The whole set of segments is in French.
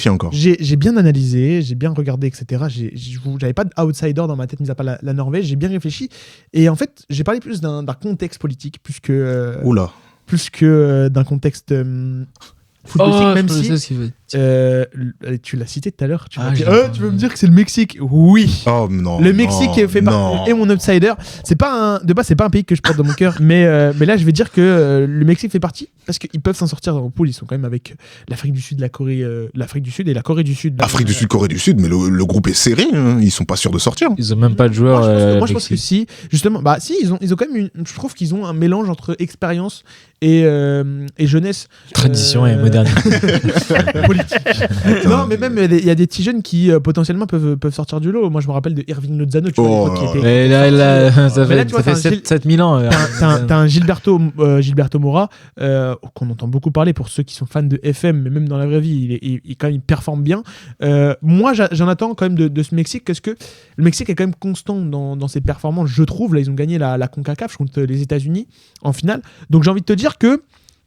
Encore. J'ai bien analysé, j'ai bien regardé, etc. J'avais pas d'outsider dans ma tête, mis à part la Norvège. J'ai bien réfléchi. Et en fait, j'ai parlé plus d'un contexte politique, plus que d'un contexte footballistique, même si... tu l'as cité tout à l'heure. Tu veux me dire que c'est le Mexique? Oui. Oh non. Le Mexique fait partie et mon outsider. De base, c'est pas un pays que je porte dans mon cœur, mais là, je vais dire que le Mexique fait partie parce qu'ils peuvent s'en sortir dans le pool. Ils sont quand même avec l'Afrique du Sud, l'Afrique du Sud et la Corée du Sud. Afrique du Sud, Corée du Sud, mais le groupe est serré. Hein. Ils sont pas sûrs de sortir. Ils ont même pas de joueurs. Moi, je pense que si. Justement, si, ils ont quand même je trouve qu'ils ont un mélange entre expérience et jeunesse. Tradition et modernité. Politique. Non, mais même il y a des petits jeunes qui potentiellement peuvent sortir du lot. Moi, je me rappelle de Irving Lozano, tu vois, qui était. Mais là, ça fait 7000 ans. T'as un Gilberto Moura qu'on entend beaucoup parler pour ceux qui sont fans de FM, mais même dans la vraie vie, il quand même il performe bien. Moi, j'en attends quand même de ce Mexique, parce que le Mexique est quand même constant dans ses performances, je trouve. Là, ils ont gagné la CONCACAF contre les États-Unis en finale. Donc, j'ai envie de te dire que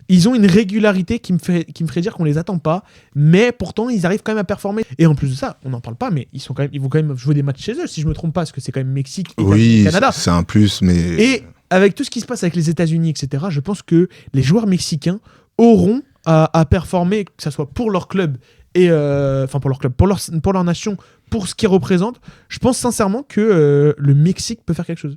ils ont une régularité qui me ferait dire qu'on les attend pas, mais pourtant ils arrivent quand même à performer. Et en plus de ça, on n'en parle pas, mais ils vont quand même jouer des matchs chez eux, si je me trompe pas, parce que c'est quand même Mexique et Canada. C'est un plus, mais... Et avec tout ce qui se passe avec les États-Unis, etc., je pense que les joueurs mexicains auront à performer, que ce soit pour leur club et pour leur club, pour leur nation, pour ce qu'ils représentent. Je pense sincèrement que le Mexique peut faire quelque chose.